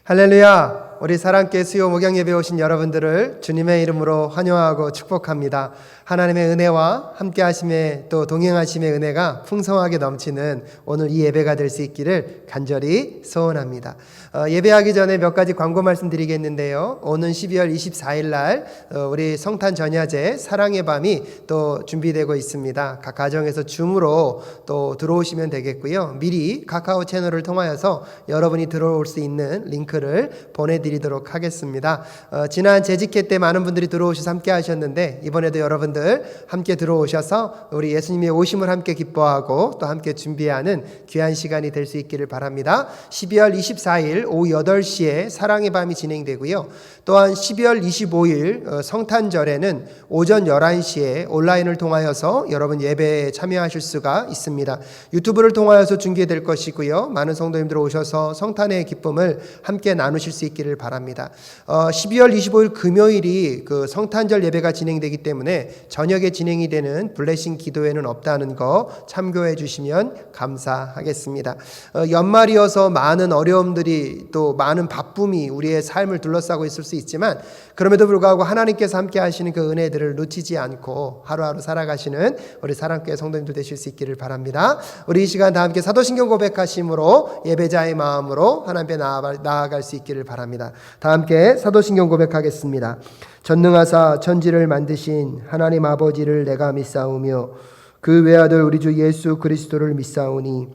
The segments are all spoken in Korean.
할렐루야! 우리 사랑교회 수요 목양 예배 오신 여러분들을 주님의 이름으로 환영하고 축복합니다. 하나님의 은혜와 함께 하심에 또 동행하심의 은혜가 풍성하게 넘치는 오늘 이 예배가 될 수 있기를 간절히 소원합니다. 예배하기 전에 몇 가지 광고 말씀드리겠는데요. 오는 12월 24일 날 우리 성탄 전야제 사랑의 밤이 또 준비되고 있습니다. 각 가정에서 줌으로 또 들어오시면 되겠고요. 미리 카카오 채널을 통하여서 여러분이 들어올 수 있는 링크를 보내드리도록 하겠습니다. 지난 재직회 때 많은 분들이 들어오셔서 함께 하셨는데 이번에도 여러분들 함께 들어오셔서 우리 예수님의 오심을 함께 기뻐하고 또 함께 준비하는 귀한 시간이 될 수 있기를 바랍니다. 12월 24일 오후 8시에 사랑의 밤이 진행되고요. 또한 12월 25일 성탄절에는 오전 11시에 온라인을 통하여서 여러분 예배에 참여하실 수가 있습니다. 유튜브를 통하여서 중계될 것이고요. 많은 성도님들 오셔서 성탄의 기쁨을 함께 나누실 수 있기를 바랍니다. 12월 25일 금요일이 그 성탄절 예배가 진행되기 때문에 저녁에 진행이 되는 블레싱 기도회는 없다는 거 참고해 주시면 감사하겠습니다. 연말이어서 많은 어려움들이 또 많은 바쁨이 우리의 삶을 둘러싸고 있을 수 있지만 그럼에도 불구하고 하나님께서 함께 하시는 그 은혜들을 놓치지 않고 하루하루 살아가시는 우리 사랑교회 성도님들 되실 수 있기를 바랍니다. 우리 이 시간 다 함께 사도신경 고백하심으로 예배자의 마음으로 하나님 앞에 나아갈 수 있기를 바랍니다. 다 함께 사도신경 고백하겠습니다. 전능하사 천지를 만드신 하나님 아버지를 내가 믿사오며 그 외아들 우리 주 예수 그리스도를 믿사오니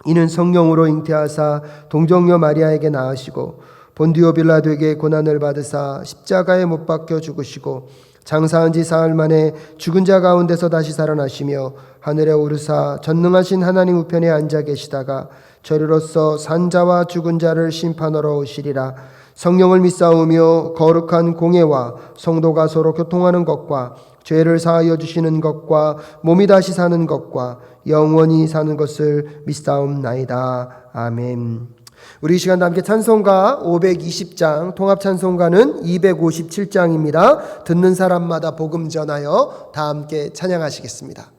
이는 성령으로 잉태하사 동정녀 마리아에게 낳으시고 본디오 빌라도에게 고난을 받으사 십자가에 못 박혀 죽으시고 장사한 지 사흘 만에 죽은 자 가운데서 다시 살아나시며 하늘에 오르사 전능하신 하나님 우편에 앉아 계시다가 저리로서 산자와 죽은 자를 심판하러 오시리라. 성령을 믿사오며 거룩한 공예와 성도가 서로 교통하는 것과 죄를 사하여 주시는 것과 몸이 다시 사는 것과 영원히 사는 것을 믿사옵나이다. 아멘. 우리 이 시간 함께 찬송가 520장, 통합 찬송가는 257장입니다. 듣는 사람마다 복음 전하여 다 함께 찬양하시겠습니다.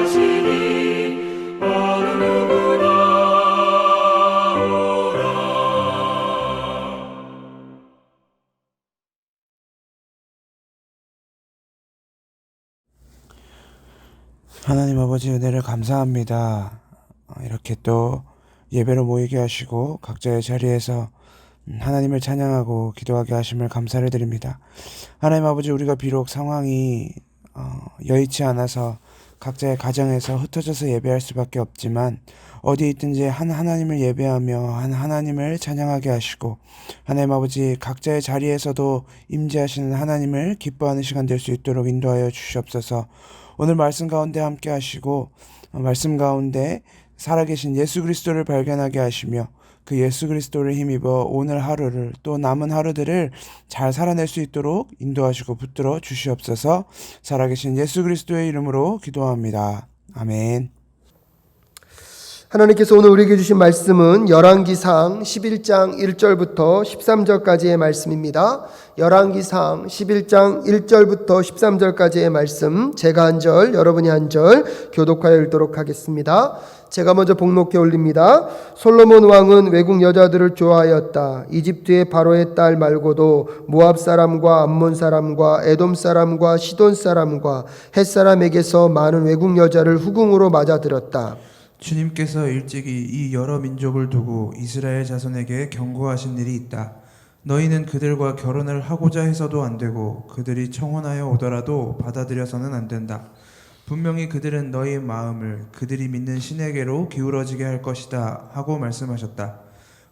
하시니 어느 누구나 하나님 아버지 은혜를 감사합니다. 이렇게 또 예배로 모이게 하시고 각자의 자리에서 하나님을 찬양하고 기도하게 하심을 감사를 드립니다. 하나님 아버지, 우리가 비록 상황이 여의치 않아서 각자의 가정에서 흩어져서 예배할 수밖에 없지만 어디 있든지 한 하나님을 예배하며 한 하나님을 찬양하게 하시고 하나님 아버지 각자의 자리에서도 임재하시는 하나님을 기뻐하는 시간 될 수 있도록 인도하여 주시옵소서. 오늘 말씀 가운데 함께 하시고 말씀 가운데 살아계신 예수 그리스도를 발견하게 하시며 그 예수 그리스도를 힘입어 오늘 하루를 또 남은 하루들을 잘 살아낼 수 있도록 인도하시고 붙들어 주시옵소서. 살아계신 예수 그리스도의 이름으로 기도합니다. 아멘. 하나님께서 오늘 우리에게 주신 말씀은 열왕기상 11장 1절부터 13절까지의 말씀입니다. 열왕기상 11장 1절부터 13절까지의 말씀, 제가 한 절, 여러분이 한 절 교독하여 읽도록 하겠습니다. 제가 먼저 복록해 올립니다. 솔로몬 왕은 외국 여자들을 좋아하였다. 이집트의 바로의 딸 말고도 모압 사람과 암몬 사람과 에돔 사람과 시돈 사람과 헷 사람에게서 많은 외국 여자를 후궁으로 맞아들였다. 주님께서 일찍이 이 여러 민족을 두고 이스라엘 자손에게 경고하신 일이 있다. 너희는 그들과 결혼을 하고자 해서도 안 되고 그들이 청혼하여 오더라도 받아들여서는 안 된다. 분명히 그들은 너희의 마음을 그들이 믿는 신에게로 기울어지게 할 것이다 하고 말씀하셨다.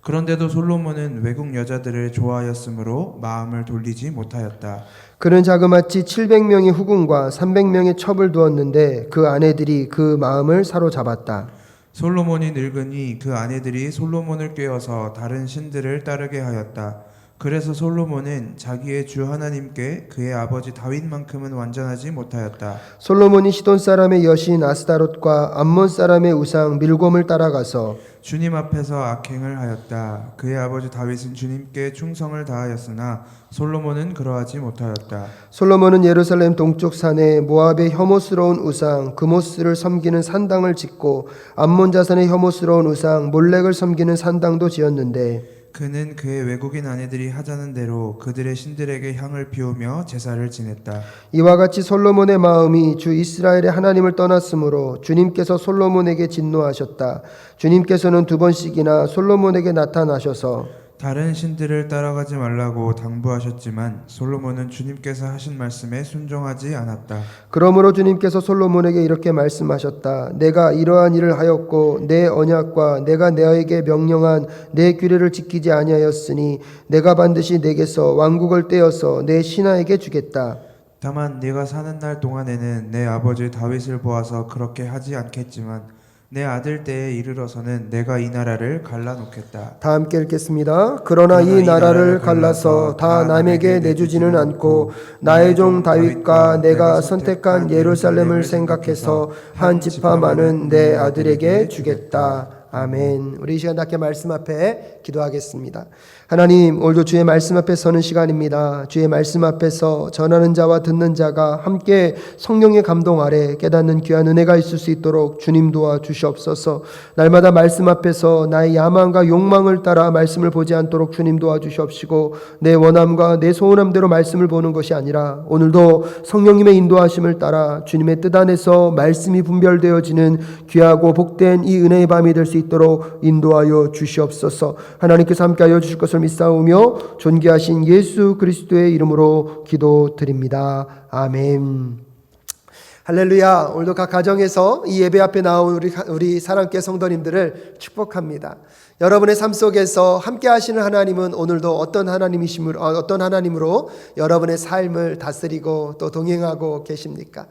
그런데도 솔로몬은 외국 여자들을 좋아하였으므로 마음을 돌리지 못하였다. 그는 자그마치 700명의 후궁과 300명의 첩을 두었는데 그 아내들이 그 마음을 사로잡았다. 솔로몬이 늙으니 그 아내들이 솔로몬을 꾀어서 다른 신들을 따르게 하였다. 그래서 솔로몬은 자기의 주 하나님께 그의 아버지 다윗만큼은 완전하지 못하였다. 솔로몬이 시돈 사람의 여신 아스타롯과 암몬 사람의 우상 밀곰을 따라가서 주님 앞에서 악행을 하였다. 그의 아버지 다윗은 주님께 충성을 다하였으나 솔로몬은 그러하지 못하였다. 솔로몬은 예루살렘 동쪽 산에 모압의 혐오스러운 우상 그모스를 섬기는 산당을 짓고 암몬 자손의 혐오스러운 우상 몰렉을 섬기는 산당도 지었는데 그는 그의 외국인 아내들이 하자는 대로 그들의 신들에게 향을 피우며 제사를 지냈다. 이와 같이 솔로몬의 마음이 주 이스라엘의 하나님을 떠났으므로 주님께서 솔로몬에게 진노하셨다. 주님께서는 2번씩이나 솔로몬에게 나타나셔서 다른 신들을 따라가지 말라고 당부하셨지만 솔로몬은 주님께서 하신 말씀에 순종하지 않았다. 그러므로 주님께서 솔로몬에게 이렇게 말씀하셨다. 내가 이러한 일을 하였고 내 언약과 내가 너에게 명령한 내 규례를 지키지 아니하였으니 내가 반드시 내게서 왕국을 떼어서 내 신하에게 주겠다. 다만 네가 사는 날 동안에는 내 아버지 다윗을 보아서 그렇게 하지 않겠지만 내 아들 때에 이르러서는 내가 이 나라를 갈라놓겠다. 다 함께 읽겠습니다. 그러나 이 나라를 갈라서 다 남에게 내주지는 않고 나의 종 다윗과 내가 선택한 예루살렘을 생각해서 한 지파만은 내 아들에게 주겠다. 아멘. 우리 이 시간 함께 말씀 앞에 기도하겠습니다. 하나님, 오늘도 주의 말씀 앞에 서는 시간입니다. 주의 말씀 앞에서 전하는 자와 듣는 자가 함께 성령의 감동 아래 깨닫는 귀한 은혜가 있을 수 있도록 주님 도와 주시옵소서. 날마다 말씀 앞에서 나의 야망과 욕망을 따라 말씀을 보지 않도록 주님 도와 주시옵시고 내 원함과 내 소원함대로 말씀을 보는 것이 아니라 오늘도 성령님의 인도하심을 따라 주님의 뜻 안에서 말씀이 분별되어지는 귀하고 복된 이 은혜의 밤이 될 수 있도록 인도하여 주시옵소서. 하나님께서 함께하여 주실 것을 믿사오며 존귀하신 예수 그리스도의 이름으로 기도드립니다. 아멘. 할렐루야. 오늘도 각 가정에서 이 예배 앞에 나온 우리 사랑교회 성도님들을 축복합니다. 여러분의 삶 속에서 함께 하시는 하나님은 오늘도 어떤 하나님으로 여러분의 삶을 다스리고 또 동행하고 계십니까?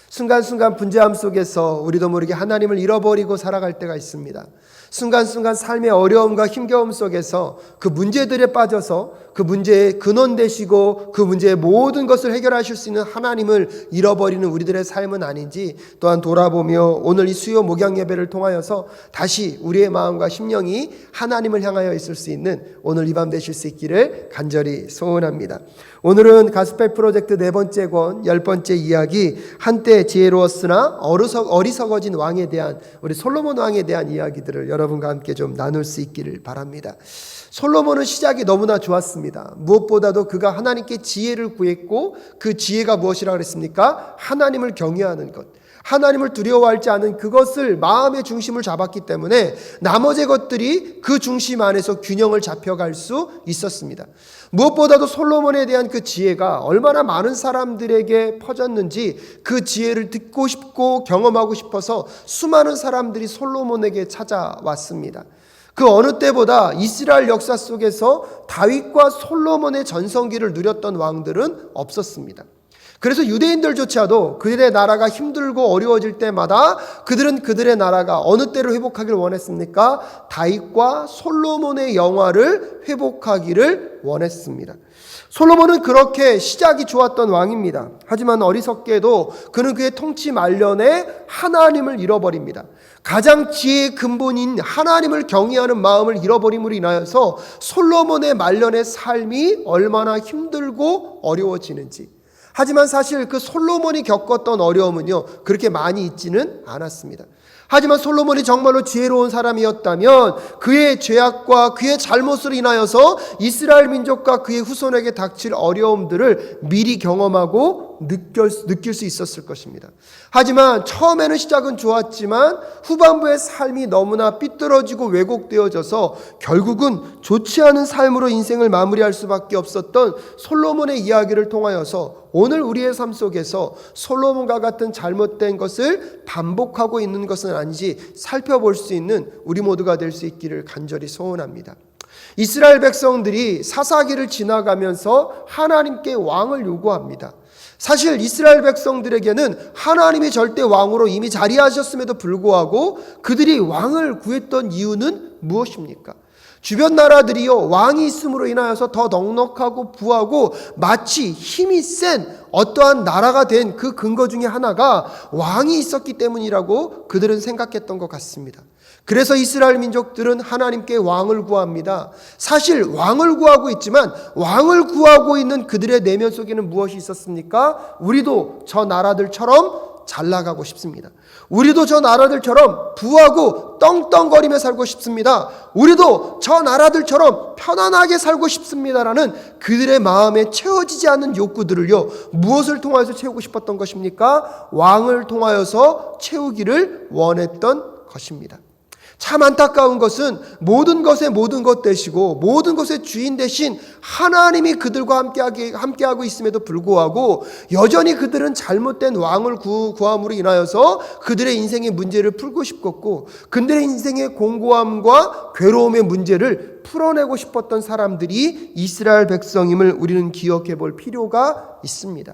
순간순간 분주함 속에서 우리도 모르게 하나님을 잃어버리고 살아갈 때가 있습니다. 순간순간 삶의 어려움과 힘겨움 속에서 그 문제들에 빠져서 그 문제의 근원 되시고 그 문제의 모든 것을 해결하실 수 있는 하나님을 잃어버리는 우리들의 삶은 아닌지 또한 돌아보며 오늘 이 수요 목양 예배를 통하여서 다시 우리의 마음과 심령이 하나님을 향하여 있을 수 있는 오늘 이 밤 되실 수 있기를 간절히 소원합니다. 오늘은 가스펠 프로젝트 4번째 권 10번째 이야기, 한때 지혜로웠으나 어리석어진 왕에 대한, 우리 솔로몬 왕에 대한 이야기들을 여러분과 함께 좀 나눌 수 있기를 바랍니다. 솔로몬은 시작이 너무나 좋았습니다. 무엇보다도 그가 하나님께 지혜를 구했고 그 지혜가 무엇이라고 그랬습니까? 하나님을 경외하는 것, 하나님을 두려워할지 않은 그것을 마음의 중심을 잡았기 때문에 나머지 것들이 그 중심 안에서 균형을 잡혀갈 수 있었습니다. 무엇보다도 솔로몬에 대한 그 지혜가 얼마나 많은 사람들에게 퍼졌는지 그 지혜를 듣고 싶고 경험하고 싶어서 수많은 사람들이 솔로몬에게 찾아왔습니다. 그 어느 때보다 이스라엘 역사 속에서 다윗과 솔로몬의 전성기를 누렸던 왕들은 없었습니다. 그래서 유대인들조차도 그들의 나라가 힘들고 어려워질 때마다 그들은 그들의 나라가 어느 때를 회복하기를 원했습니까? 다윗과 솔로몬의 영화를 회복하기를 원했습니다. 솔로몬은 그렇게 시작이 좋았던 왕입니다. 하지만 어리석게도 그는 그의 통치 말년에 하나님을 잃어버립니다. 가장 지혜의 근본인 하나님을 경외하는 마음을 잃어버림으로 인하여서 솔로몬의 말년의 삶이 얼마나 힘들고 어려워지는지. 하지만 사실 그 솔로몬이 겪었던 어려움은요, 그렇게 많이 있지는 않았습니다. 하지만 솔로몬이 정말로 지혜로운 사람이었다면 그의 죄악과 그의 잘못으로 인하여서 이스라엘 민족과 그의 후손에게 닥칠 어려움들을 미리 경험하고 느낄 수 있었을 것입니다. 하지만 처음에는 시작은 좋았지만 후반부의 삶이 너무나 삐뚤어지고 왜곡되어져서 결국은 좋지 않은 삶으로 인생을 마무리할 수밖에 없었던 솔로몬의 이야기를 통하여서 오늘 우리의 삶 속에서 솔로몬과 같은 잘못된 것을 반복하고 있는 것은 아닌지 살펴볼 수 있는 우리 모두가 될 수 있기를 간절히 소원합니다. 이스라엘 백성들이 사사기를 지나가면서 하나님께 왕을 요구합니다. 사실 이스라엘 백성들에게는 하나님이 절대 왕으로 이미 자리하셨음에도 불구하고 그들이 왕을 구했던 이유는 무엇입니까? 주변 나라들이요, 왕이 있음으로 인하여서 더 넉넉하고 부하고 마치 힘이 센 어떠한 나라가 된 그 근거 중에 하나가 왕이 있었기 때문이라고 그들은 생각했던 것 같습니다. 그래서 이스라엘 민족들은 하나님께 왕을 구합니다. 사실 왕을 구하고 있지만 왕을 구하고 있는 그들의 내면 속에는 무엇이 있었습니까? 우리도 저 나라들처럼 잘 나가고 싶습니다. 우리도 저 나라들처럼 부하고 떵떵거리며 살고 싶습니다. 우리도 저 나라들처럼 편안하게 살고 싶습니다라는 그들의 마음에 채워지지 않는 욕구들을요, 무엇을 통하여서 채우고 싶었던 것입니까? 왕을 통하여서 채우기를 원했던 것입니다. 참 안타까운 것은 모든 것의 모든 것 되시고 모든 것의 주인 되신 하나님이 그들과 함께하고 있음에도 불구하고 여전히 그들은 잘못된 왕을 구함으로 인하여서 그들의 인생의 문제를 풀고 싶었고 그들의 인생의 공고함과 괴로움의 문제를 풀어내고 싶었던 사람들이 이스라엘 백성임을 우리는 기억해 볼 필요가 있습니다.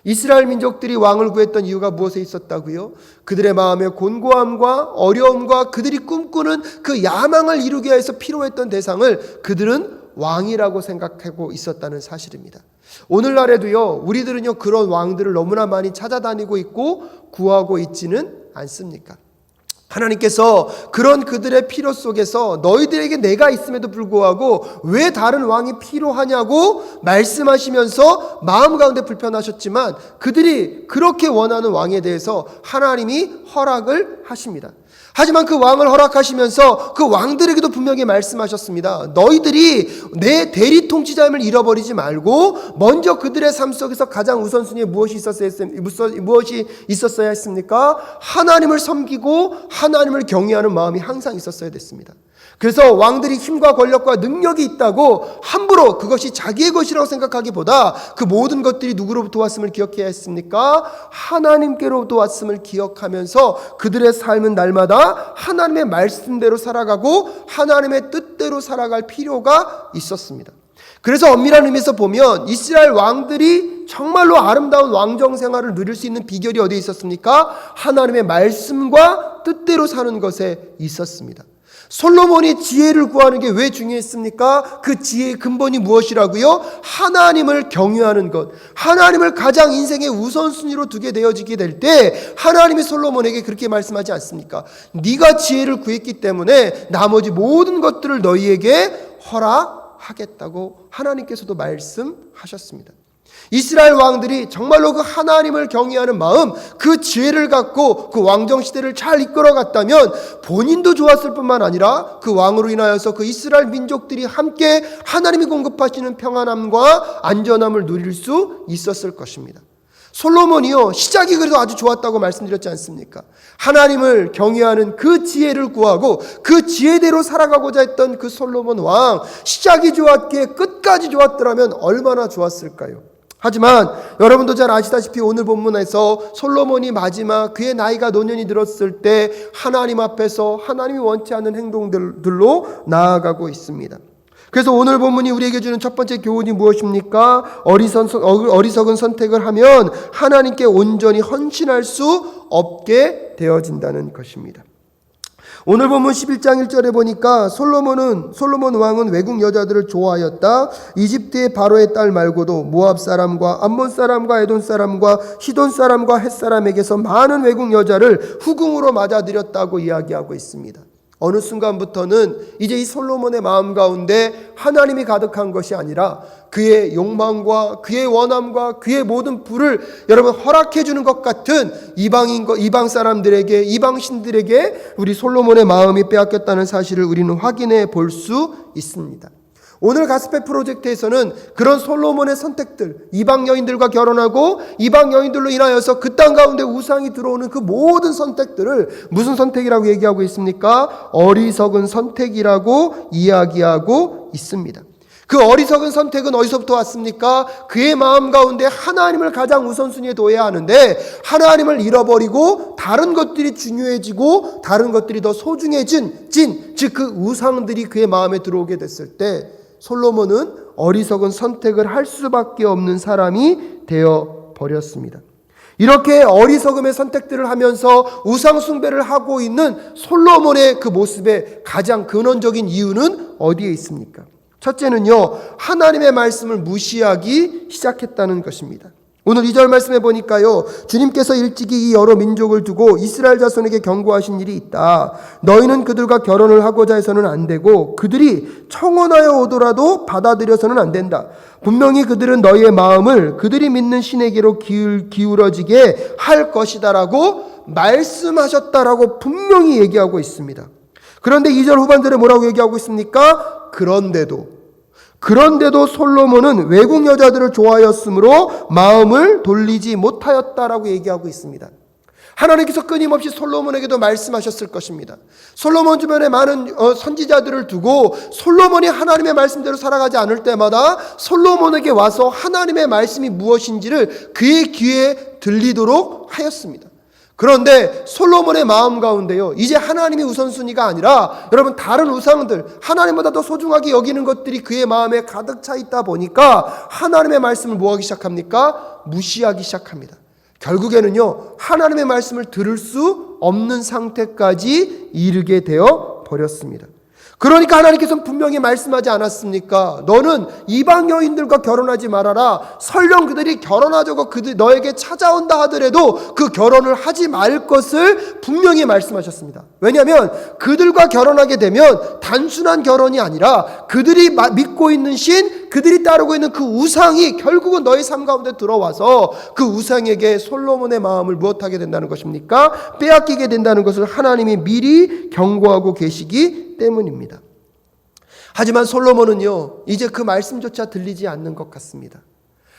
이스라엘 민족들이 왕을 구했던 이유가 무엇에 있었다고요? 그들의 마음의 곤고함과 어려움과 그들이 꿈꾸는 그 야망을 이루기 위해서 필요했던 대상을 그들은 왕이라고 생각하고 있었다는 사실입니다. 오늘날에도요, 우리들은요, 그런 왕들을 너무나 많이 찾아다니고 있고 구하고 있지는 않습니까? 하나님께서 그런 그들의 필요 속에서 너희들에게 내가 있음에도 불구하고 왜 다른 왕이 필요하냐고 말씀하시면서 마음 가운데 불편하셨지만 그들이 그렇게 원하는 왕에 대해서 하나님이 허락을 하십니다. 하지만 그 왕을 허락하시면서 그 왕들에게도 분명히 말씀하셨습니다. 너희들이 내 대리 통치자임을 잃어버리지 말고 먼저 그들의 삶 속에서 가장 우선순위에 무엇이 있었어야 했습니까? 하나님을 섬기고 하나님을 경외하는 마음이 항상 있었어야 됐습니다. 그래서 왕들이 힘과 권력과 능력이 있다고 함부로 그것이 자기의 것이라고 생각하기보다 그 모든 것들이 누구로부터 왔음을 기억해야 했습니까? 하나님께로부터 왔음을 기억하면서 그들의 삶은 날마다 하나님의 말씀대로 살아가고 하나님의 뜻대로 살아갈 필요가 있었습니다. 그래서 엄밀한 의미에서 보면 이스라엘 왕들이 정말로 아름다운 왕정 생활을 누릴 수 있는 비결이 어디에 있었습니까? 하나님의 말씀과 뜻대로 사는 것에 있었습니다. 솔로몬이 지혜를 구하는 게 왜 중요했습니까? 그 지혜의 근본이 무엇이라고요? 하나님을 경외하는 것, 하나님을 가장 인생의 우선순위로 두게 되어지게 될 때 하나님이 솔로몬에게 그렇게 말씀하지 않습니까? 네가 지혜를 구했기 때문에 나머지 모든 것들을 너희에게 허락하겠다고 하나님께서도 말씀하셨습니다. 이스라엘 왕들이 정말로 그 하나님을 경외하는 마음, 그 지혜를 갖고 그 왕정시대를 잘 이끌어갔다면 본인도 좋았을 뿐만 아니라 그 왕으로 인하여서 그 이스라엘 민족들이 함께 하나님이 공급하시는 평안함과 안전함을 누릴 수 있었을 것입니다. 솔로몬이요, 시작이 그래도 아주 좋았다고 말씀드렸지 않습니까? 하나님을 경외하는 그 지혜를 구하고 그 지혜대로 살아가고자 했던 그 솔로몬 왕, 시작이 좋았기에 끝까지 좋았더라면 얼마나 좋았을까요? 하지만 여러분도 잘 아시다시피 오늘 본문에서 솔로몬이 마지막 그의 나이가 노년이 들었을 때 하나님 앞에서 하나님이 원치 않는 행동들로 나아가고 있습니다. 그래서 오늘 본문이 우리에게 주는 첫 번째 교훈이 무엇입니까? 어리석은 선택을 하면 하나님께 온전히 헌신할 수 없게 되어진다는 것입니다. 오늘 본문 11장 1절에 보니까 솔로몬 왕은 외국 여자들을 좋아하였다. 이집트의 바로의 딸 말고도 모압 사람과 암몬 사람과 에돔 사람과 시돈 사람과 헷 사람에게서 많은 외국 여자를 후궁으로 맞아들였다고 이야기하고 있습니다. 어느 순간부터는 이제 이 솔로몬의 마음 가운데 하나님이 가득한 것이 아니라 그의 욕망과 그의 원함과 그의 모든 부를 여러분 허락해 주는 것 같은 이방 사람들에게, 이방 신들에게 우리 솔로몬의 마음이 빼앗겼다는 사실을 우리는 확인해 볼 수 있습니다. 오늘 가스펠 프로젝트에서는 그런 솔로몬의 선택들, 이방 여인들과 결혼하고 이방 여인들로 인하여서 그 땅 가운데 우상이 들어오는 그 모든 선택들을 무슨 선택이라고 얘기하고 있습니까? 어리석은 선택이라고 이야기하고 있습니다. 그 어리석은 선택은 어디서부터 왔습니까? 그의 마음 가운데 하나님을 가장 우선순위에 둬야 하는데 하나님을 잃어버리고 다른 것들이 중요해지고 다른 것들이 더 소중해진 즉 그 우상들이 그의 마음에 들어오게 됐을 때 솔로몬은 어리석은 선택을 할 수밖에 없는 사람이 되어 버렸습니다. 이렇게 어리석음의 선택들을 하면서 우상 숭배를 하고 있는 솔로몬의 그 모습의 가장 근원적인 이유는 어디에 있습니까? 첫째는요, 하나님의 말씀을 무시하기 시작했다는 것입니다. 오늘 2절 말씀해 보니까요, 주님께서 일찍이 이 여러 민족을 두고 이스라엘 자손에게 경고하신 일이 있다. 너희는 그들과 결혼을 하고자 해서는 안 되고 그들이 청혼하여 오더라도 받아들여서는 안 된다. 분명히 그들은 너희의 마음을 그들이 믿는 신에게로 기울어지게 할 것이다라고 말씀하셨다라고 분명히 얘기하고 있습니다. 그런데 2절 후반절에 뭐라고 얘기하고 있습니까? 그런데도 솔로몬은 외국 여자들을 좋아하였으므로 마음을 돌리지 못하였다라고 얘기하고 있습니다. 하나님께서 끊임없이 솔로몬에게도 말씀하셨을 것입니다. 솔로몬 주변에 많은 선지자들을 두고 솔로몬이 하나님의 말씀대로 살아가지 않을 때마다 솔로몬에게 와서 하나님의 말씀이 무엇인지를 그의 귀에 들리도록 하였습니다. 그런데 솔로몬의 마음 가운데요, 이제 하나님이 우선순위가 아니라 여러분 다른 우상들, 하나님보다 더 소중하게 여기는 것들이 그의 마음에 가득 차 있다 보니까 하나님의 말씀을 뭐하기 시작합니까? 무시하기 시작합니다. 결국에는요, 하나님의 말씀을 들을 수 없는 상태까지 이르게 되어 버렸습니다. 그러니까 하나님께서는 분명히 말씀하지 않았습니까? 너는 이방 여인들과 결혼하지 말아라. 설령 그들이 결혼하자고 너에게 찾아온다 하더라도 그 결혼을 하지 말 것을 분명히 말씀하셨습니다. 왜냐하면 그들과 결혼하게 되면 단순한 결혼이 아니라 그들이 믿고 있는 신, 그들이 따르고 있는 그 우상이 결국은 너의 삶 가운데 들어와서 그 우상에게 솔로몬의 마음을 무엇하게 된다는 것입니까? 빼앗기게 된다는 것을 하나님이 미리 경고하고 계시기 때문입니다. 하지만 솔로몬은요, 이제 그 말씀조차 들리지 않는 것 같습니다.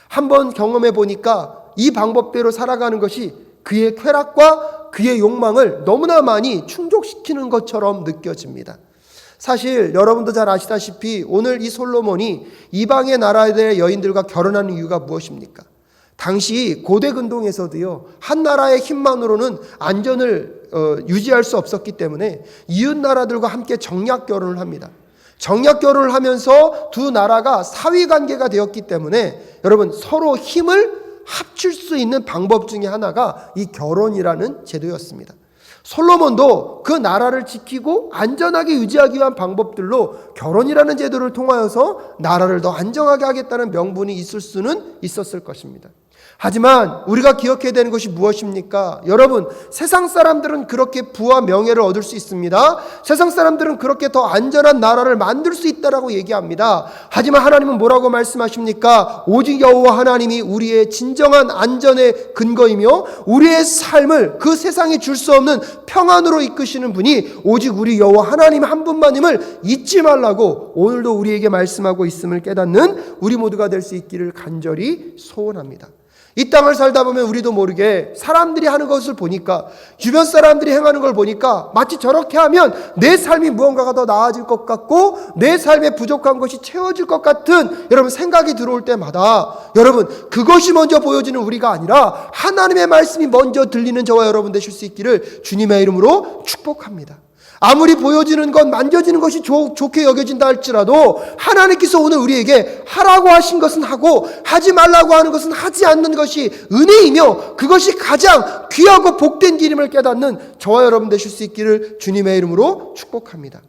한번 경험해 보니까 이 방법대로 살아가는 것이 그의 쾌락과 그의 욕망을 너무나 많이 충족시키는 것처럼 느껴집니다. 사실 여러분도 잘 아시다시피 오늘 이 솔로몬이 이방의 나라의 여인들과 결혼하는 이유가 무엇입니까? 당시 고대 근동에서도요, 한 나라의 힘만으로는 안전을 유지할 수 없었기 때문에 이웃 나라들과 함께 정략 결혼을 합니다. 정략 결혼을 하면서 두 나라가 사위 관계가 되었기 때문에 여러분 서로 힘을 합칠 수 있는 방법 중에 하나가 이 결혼이라는 제도였습니다. 솔로몬도 그 나라를 지키고 안전하게 유지하기 위한 방법들로 결혼이라는 제도를 통하여서 나라를 더 안정하게 하겠다는 명분이 있을 수는 있었을 것입니다. 하지만 우리가 기억해야 되는 것이 무엇입니까? 여러분, 세상 사람들은 그렇게 부와 명예를 얻을 수 있습니다. 세상 사람들은 그렇게 더 안전한 나라를 만들 수 있다라고 얘기합니다. 하지만 하나님은 뭐라고 말씀하십니까? 오직 여호와 하나님이 우리의 진정한 안전의 근거이며 우리의 삶을 그 세상이 줄 수 없는 평안으로 이끄시는 분이 오직 우리 여호와 하나님 한 분만임을 잊지 말라고 오늘도 우리에게 말씀하고 있음을 깨닫는 우리 모두가 될 수 있기를 간절히 소원합니다. 이 땅을 살다 보면 우리도 모르게 사람들이 하는 것을 보니까, 주변 사람들이 행하는 걸 보니까 마치 저렇게 하면 내 삶이 무언가가 더 나아질 것 같고 내 삶에 부족한 것이 채워질 것 같은 여러분 생각이 들어올 때마다 여러분 그것이 먼저 보여지는 우리가 아니라 하나님의 말씀이 먼저 들리는 저와 여러분 되실 수 있기를 주님의 이름으로 축복합니다. 아무리 보여지는 것, 만져지는 것이 좋게 여겨진다 할지라도 하나님께서 오늘 우리에게 하라고 하신 것은 하고 하지 말라고 하는 것은 하지 않는 것이 은혜이며 그것이 가장 귀하고 복된 길임을 깨닫는 저와 여러분 되실 수 있기를 주님의 이름으로 축복합니다.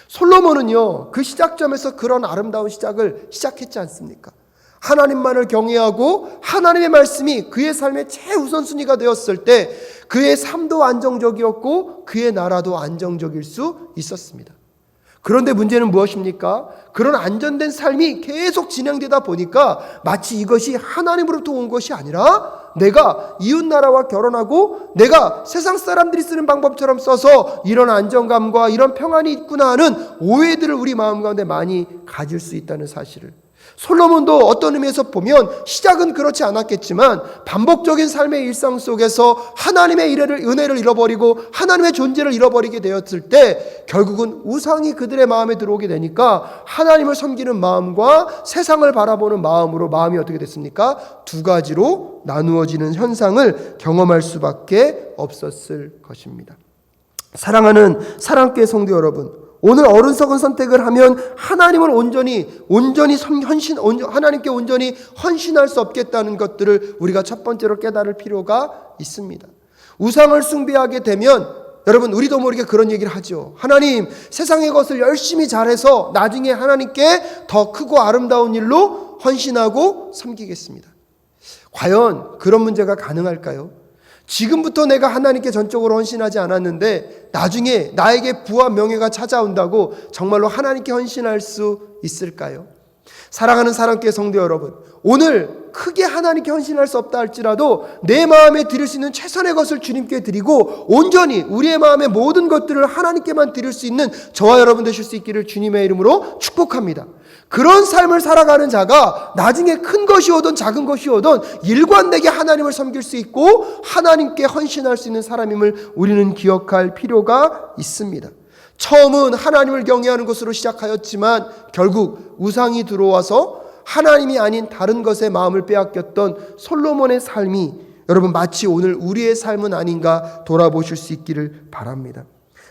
솔로몬은요, 그 시작점에서 그런 아름다운 시작을 시작했지 않습니까? 하나님만을 경외하고 하나님의 말씀이 그의 삶의 최우선순위가 되었을 때 그의 삶도 안정적이었고 그의 나라도 안정적일 수 있었습니다. 그런데 문제는 무엇입니까? 그런 안전된 삶이 계속 진행되다 보니까 마치 이것이 하나님으로부터 온 것이 아니라 내가 이웃나라와 결혼하고 내가 세상 사람들이 쓰는 방법처럼 써서 이런 안정감과 이런 평안이 있구나 하는 오해들을 우리 마음 가운데 많이 가질 수 있다는 사실을, 솔로몬도 어떤 의미에서 보면 시작은 그렇지 않았겠지만 반복적인 삶의 일상 속에서 하나님의 은혜를 잃어버리고 하나님의 존재를 잃어버리게 되었을 때 결국은 우상이 그들의 마음에 들어오게 되니까 하나님을 섬기는 마음과 세상을 바라보는 마음으로 마음이 어떻게 됐습니까? 두 가지로 나누어지는 현상을 경험할 수밖에 없었을 것입니다. 사랑하는 사랑교회 성도 여러분, 오늘 어리석은 선택을 하면 하나님을 하나님께 온전히 헌신할 수 없겠다는 것들을 우리가 첫 번째로 깨달을 필요가 있습니다. 우상을 숭배하게 되면 여러분 우리도 모르게 그런 얘기를 하죠. 하나님, 세상의 것을 열심히 잘해서 나중에 하나님께 더 크고 아름다운 일로 헌신하고 섬기겠습니다. 과연 그런 문제가 가능할까요? 지금부터 내가 하나님께 전적으로 헌신하지 않았는데 나중에 나에게 부와 명예가 찾아온다고 정말로 하나님께 헌신할 수 있을까요? 사랑하는 사랑교회 성도 여러분, 오늘 크게 하나님께 헌신할 수 없다 할지라도 내 마음에 드릴 수 있는 최선의 것을 주님께 드리고 온전히 우리의 마음의 모든 것들을 하나님께만 드릴 수 있는 저와 여러분 되실 수 있기를 주님의 이름으로 축복합니다. 그런 삶을 살아가는 자가 나중에 큰 것이 오든 작은 것이 오든 일관되게 하나님을 섬길 수 있고 하나님께 헌신할 수 있는 사람임을 우리는 기억할 필요가 있습니다. 처음은 하나님을 경외하는 것으로 시작하였지만 결국 우상이 들어와서 하나님이 아닌 다른 것에 마음을 빼앗겼던 솔로몬의 삶이 여러분 마치 오늘 우리의 삶은 아닌가 돌아보실 수 있기를 바랍니다.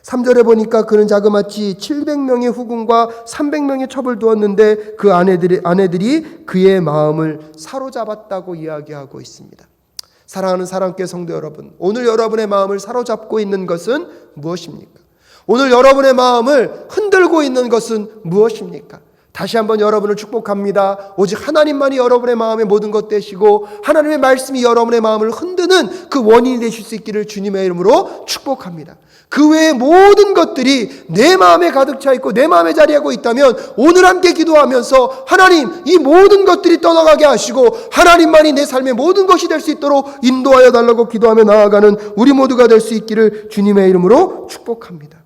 3절에 보니까 그는 자그마치 700명의 후궁과 300명의 첩을 두었는데 그 아내들이 그의 마음을 사로잡았다고 이야기하고 있습니다. 사랑하는 사랑교회 성도 여러분, 오늘 여러분의 마음을 사로잡고 있는 것은 무엇입니까? 오늘 여러분의 마음을 흔들고 있는 것은 무엇입니까? 다시 한번 여러분을 축복합니다. 오직 하나님만이 여러분의 마음의 모든 것 되시고 하나님의 말씀이 여러분의 마음을 흔드는 그 원인이 되실 수 있기를 주님의 이름으로 축복합니다. 그 외의 모든 것들이 내 마음에 가득 차 있고 내 마음에 자리하고 있다면 오늘 함께 기도하면서 하나님, 이 모든 것들이 떠나가게 하시고 하나님만이 내 삶의 모든 것이 될 수 있도록 인도하여 달라고 기도하며 나아가는 우리 모두가 될 수 있기를 주님의 이름으로 축복합니다.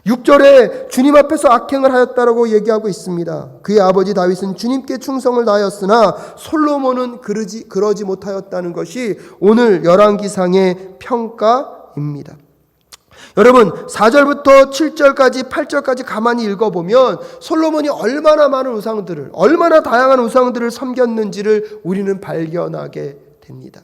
6절에 주님 앞에서 악행을 하였다라고 얘기하고 있습니다. 그의 아버지 다윗은 주님께 충성을 다하였으나 솔로몬은 그러지 못하였다는 것이 오늘 열왕기상의 평가입니다. 여러분 4절부터 7절까지 8절까지 가만히 읽어보면 솔로몬이 얼마나 많은 우상들을, 얼마나 다양한 우상들을 섬겼는지를 우리는 발견하게 됩니다.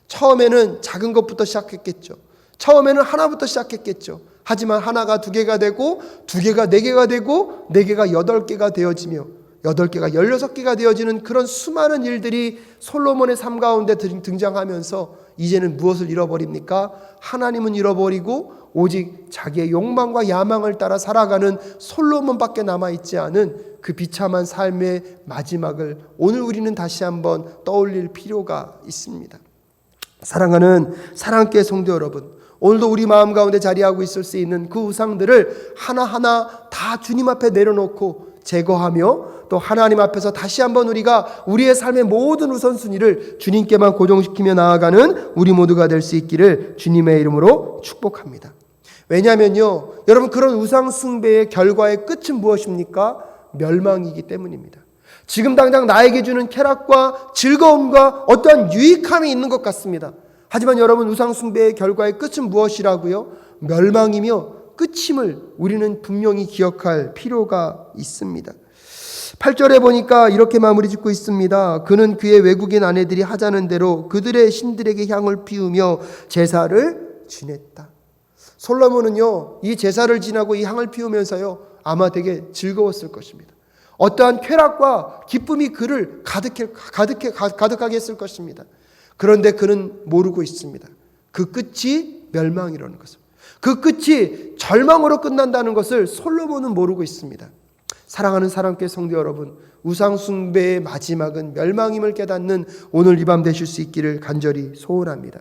처음에는 작은 것부터 시작했겠죠. 처음에는 하나부터 시작했겠죠. 하지만 하나가 2개가 되고 2개가 4개가 되고 4개가 8개가 되어지며 8개가 16개가 되어지는 그런 수많은 일들이 솔로몬의 삶 가운데 등장하면서 이제는 무엇을 잃어버립니까? 하나님은 잃어버리고 오직 자기의 욕망과 야망을 따라 살아가는 솔로몬밖에 남아있지 않은 그 비참한 삶의 마지막을 오늘 우리는 다시 한번 떠올릴 필요가 있습니다. 사랑하는 사랑교회 성도 여러분, 오늘도 우리 마음 가운데 자리하고 있을 수 있는 그 우상들을 하나하나 다 주님 앞에 내려놓고 제거하며 또 하나님 앞에서 다시 한번 우리가 우리의 삶의 모든 우선순위를 주님께만 고정시키며 나아가는 우리 모두가 될 수 있기를 주님의 이름으로 축복합니다. 왜냐하면요, 여러분 그런 우상 숭배의 결과의 끝은 무엇입니까? 멸망이기 때문입니다. 지금 당장 나에게 주는 쾌락과 즐거움과 어떠한 유익함이 있는 것 같습니다. 하지만 여러분, 우상숭배의 결과의 끝은 무엇이라고요? 멸망이며 끝임을 우리는 분명히 기억할 필요가 있습니다. 8절에 보니까 이렇게 마무리 짓고 있습니다. 그는 그의 외국인 아내들이 하자는 대로 그들의 신들에게 향을 피우며 제사를 지냈다. 솔로몬은요, 이 제사를 지나고 이 향을 피우면서요, 아마 되게 즐거웠을 것입니다. 어떠한 쾌락과 기쁨이 그를 가득하게 했을 것입니다. 그런데 그는 모르고 있습니다. 그 끝이 멸망이라는 것을. 그 끝이 절망으로 끝난다는 것을 솔로몬은 모르고 있습니다. 사랑하는 사랑교회 성도 여러분, 우상숭배의 마지막은 멸망임을 깨닫는 오늘 이 밤 되실 수 있기를 간절히 소원합니다.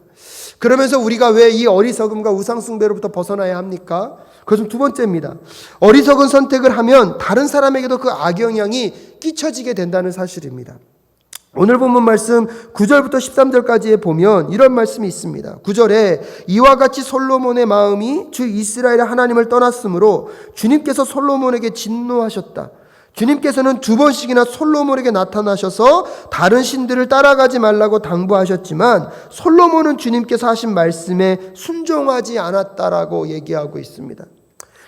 그러면서 우리가 왜 이 어리석음과 우상숭배로부터 벗어나야 합니까? 그것은 두 번째입니다. 어리석은 선택을 하면 다른 사람에게도 그 악영향이 끼쳐지게 된다는 사실입니다. 오늘 본문 말씀 9절부터 13절까지에 보면 이런 말씀이 있습니다. 9절에 이와 같이 솔로몬의 마음이 주 이스라엘의 하나님을 떠났으므로 주님께서 솔로몬에게 진노하셨다. 주님께서는 두 번씩이나 솔로몬에게 나타나셔서 다른 신들을 따라가지 말라고 당부하셨지만 솔로몬은 주님께서 하신 말씀에 순종하지 않았다라고 얘기하고 있습니다.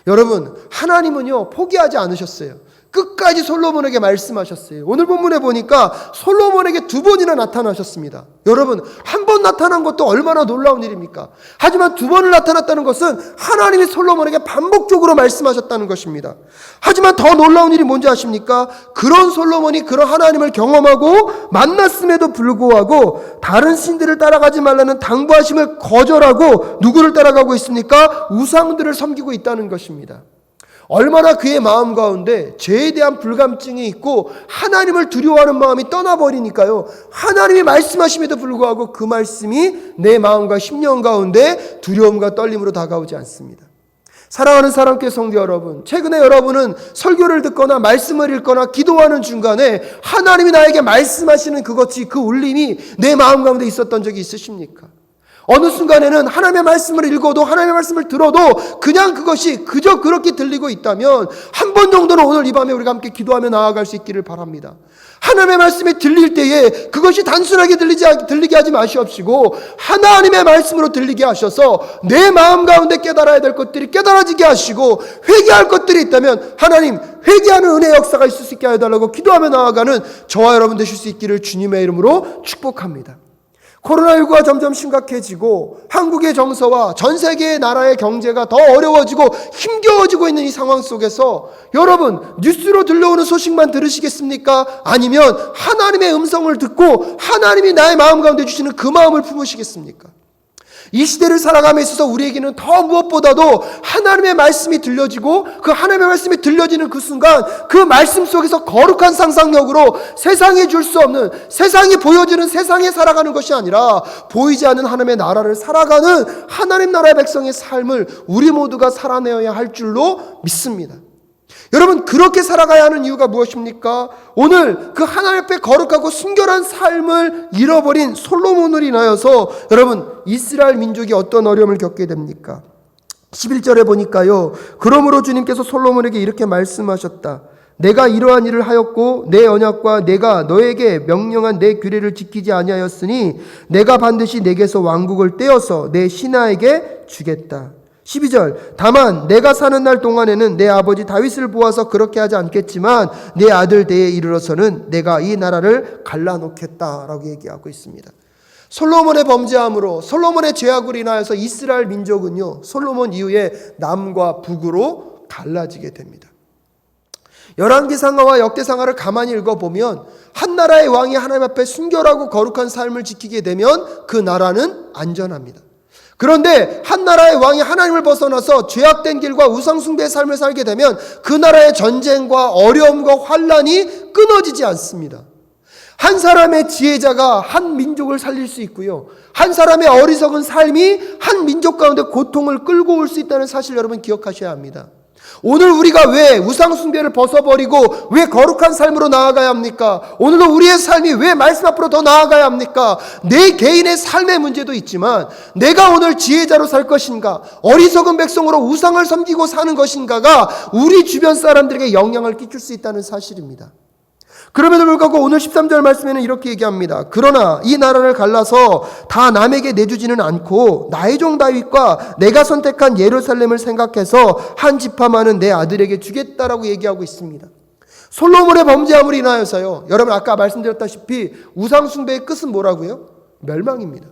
여러분, 하나님은요, 포기하지 않으셨어요. 끝까지 솔로몬에게 말씀하셨어요. 오늘 본문에 보니까 솔로몬에게 두 번이나 나타나셨습니다. 여러분, 한 번 나타난 것도 얼마나 놀라운 일입니까? 하지만 두 번을 나타났다는 것은 하나님이 솔로몬에게 반복적으로 말씀하셨다는 것입니다. 하지만 더 놀라운 일이 뭔지 아십니까? 그런 솔로몬이 그런 하나님을 경험하고 만났음에도 불구하고 다른 신들을 따라가지 말라는 당부하심을 거절하고 누구를 따라가고 있습니까? 우상들을 섬기고 있다는 것입니다. 얼마나 그의 마음 가운데 죄에 대한 불감증이 있고 하나님을 두려워하는 마음이 떠나버리니까요, 하나님이 말씀하심에도 불구하고 그 말씀이 내 마음과 심령 가운데 두려움과 떨림으로 다가오지 않습니다. 사랑하는 사랑교회 성도 여러분, 최근에 여러분은 설교를 듣거나 말씀을 읽거나 기도하는 중간에 하나님이 나에게 말씀하시는 그것이, 그 울림이 내 마음 가운데 있었던 적이 있으십니까? 어느 순간에는 하나님의 말씀을 읽어도, 하나님의 말씀을 들어도 그냥 그것이 그저 그렇게 들리고 있다면 한 번 정도는 오늘 이 밤에 우리가 함께 기도하며 나아갈 수 있기를 바랍니다. 하나님의 말씀이 들릴 때에 그것이 단순하게 들리게 하지 마시옵시고 하나님의 말씀으로 들리게 하셔서 내 마음 가운데 깨달아야 될 것들이 깨달아지게 하시고 회개할 것들이 있다면 하나님 회개하는 은혜의 역사가 있을 수 있게 해달라고 기도하며 나아가는 저와 여러분 되실 수 있기를 주님의 이름으로 축복합니다. 코로나19가 점점 심각해지고 한국의 정서와 전 세계의 나라의 경제가 더 어려워지고 힘겨워지고 있는 이 상황 속에서 여러분, 뉴스로 들려오는 소식만 들으시겠습니까? 아니면 하나님의 음성을 듣고 하나님이 나의 마음 가운데 주시는 그 마음을 품으시겠습니까? 이 시대를 살아감에 있어서 우리에게는 더 무엇보다도 하나님의 말씀이 들려지고 그 하나님의 말씀이 들려지는 그 순간 그 말씀 속에서 거룩한 상상력으로 세상에 줄 수 없는, 세상이 보여주는 세상에 살아가는 것이 아니라 보이지 않는 하나님의 나라를 살아가는 하나님 나라의 백성의 삶을 우리 모두가 살아내어야 할 줄로 믿습니다. 여러분, 그렇게 살아가야 하는 이유가 무엇입니까? 오늘 그 하나님 앞에 거룩하고 순결한 삶을 잃어버린 솔로몬을 인하여서 여러분, 이스라엘 민족이 어떤 어려움을 겪게 됩니까? 11절에 보니까요, 그러므로 주님께서 솔로몬에게 이렇게 말씀하셨다. 내가 이러한 일을 하였고 내 언약과 내가 너에게 명령한 내 규례를 지키지 아니하였으니 내가 반드시 내게서 왕국을 떼어서 내 신하에게 주겠다. 12절, 다만 내가 사는 날 동안에는 내 아버지 다윗을 보아서 그렇게 하지 않겠지만 내 아들 때에 이르러서는 내가 이 나라를 갈라놓겠다라고 얘기하고 있습니다. 솔로몬의 범죄함으로, 솔로몬의 죄악으로 인하여서 이스라엘 민족은요, 솔로몬 이후에 남과 북으로 갈라지게 됩니다. 열왕기상하와 역대상하를 가만히 읽어보면 한 나라의 왕이 하나님 앞에 순결하고 거룩한 삶을 지키게 되면 그 나라는 안전합니다. 그런데 한 나라의 왕이 하나님을 벗어나서 죄악된 길과 우상숭배의 삶을 살게 되면 그 나라의 전쟁과 어려움과 환란이 끊어지지 않습니다. 한 사람의 지혜자가 한 민족을 살릴 수 있고요, 한 사람의 어리석은 삶이 한 민족 가운데 고통을 끌고 올 수 있다는 사실 여러분 기억하셔야 합니다. 오늘 우리가 왜 우상숭배를 벗어버리고 왜 거룩한 삶으로 나아가야 합니까? 오늘도 우리의 삶이 왜 말씀 앞으로 더 나아가야 합니까? 내 개인의 삶의 문제도 있지만 내가 오늘 지혜자로 살 것인가, 어리석은 백성으로 우상을 섬기고 사는 것인가가 우리 주변 사람들에게 영향을 끼칠 수 있다는 사실입니다. 그럼에도 불구하고 오늘 13절 말씀에는 이렇게 얘기합니다. 그러나 이 나라를 갈라서 다 남에게 내주지는 않고 나의 종 다윗과 내가 선택한 예루살렘을 생각해서 한 지파만은 내 아들에게 주겠다라고 얘기하고 있습니다. 솔로몬의 범죄함으로 인하여서요, 여러분 아까 말씀드렸다시피 우상 숭배의 끝은 뭐라고요? 멸망입니다.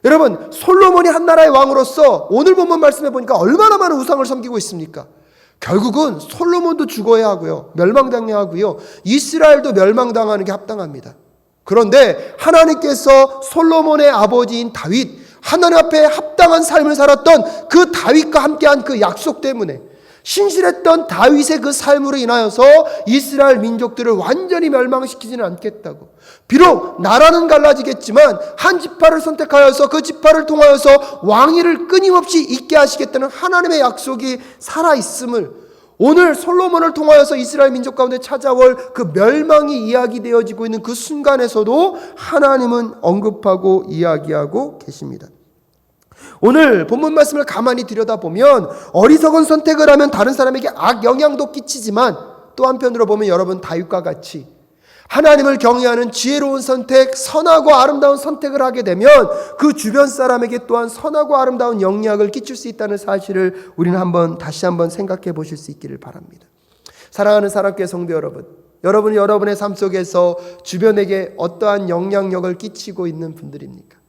여러분, 솔로몬이 한 나라의 왕으로서 오늘 본문 말씀해 보니까 얼마나 많은 우상을 섬기고 있습니까? 결국은 솔로몬도 죽어야 하고요, 멸망당해야 하고요, 이스라엘도 멸망당하는 게 합당합니다. 그런데 하나님께서 솔로몬의 아버지인 다윗, 하나님 앞에 합당한 삶을 살았던 그 다윗과 함께한 그 약속 때문에, 신실했던 다윗의 그 삶으로 인하여서 이스라엘 민족들을 완전히 멸망시키지는 않겠다고, 비록 나라는 갈라지겠지만 한 지파를 선택하여서 그 지파를 통하여서 왕위를 끊임없이 있게 하시겠다는 하나님의 약속이 살아있음을, 오늘 솔로몬을 통하여서 이스라엘 민족 가운데 찾아올 그 멸망이 이야기되어지고 있는 그 순간에서도 하나님은 언급하고 이야기하고 계십니다. 오늘 본문 말씀을 가만히 들여다보면 어리석은 선택을 하면 다른 사람에게 악영향도 끼치지만, 또 한편으로 보면 여러분 다윗과 같이 하나님을 경외하는 지혜로운 선택, 선하고 아름다운 선택을 하게 되면 그 주변 사람에게 또한 선하고 아름다운 영향을 끼칠 수 있다는 사실을 우리는 다시 한번 생각해 보실 수 있기를 바랍니다. 사랑하는 사랑교회 성도 여러분, 여러분이 여러분의 삶 속에서 주변에게 어떠한 영향력을 끼치고 있는 분들입니까?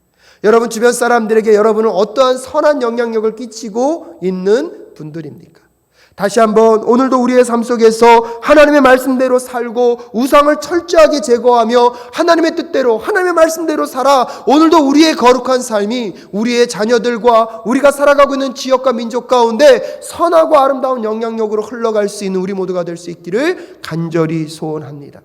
여러분 주변 사람들에게 여러분은 어떠한 선한 영향력을 끼치고 있는 분들입니까? 다시 한번 오늘도 우리의 삶 속에서 하나님의 말씀대로 살고 우상을 철저하게 제거하며 하나님의 뜻대로, 하나님의 말씀대로 살아 오늘도 우리의 거룩한 삶이 우리의 자녀들과 우리가 살아가고 있는 지역과 민족 가운데 선하고 아름다운 영향력으로 흘러갈 수 있는 우리 모두가 될 수 있기를 간절히 소원합니다.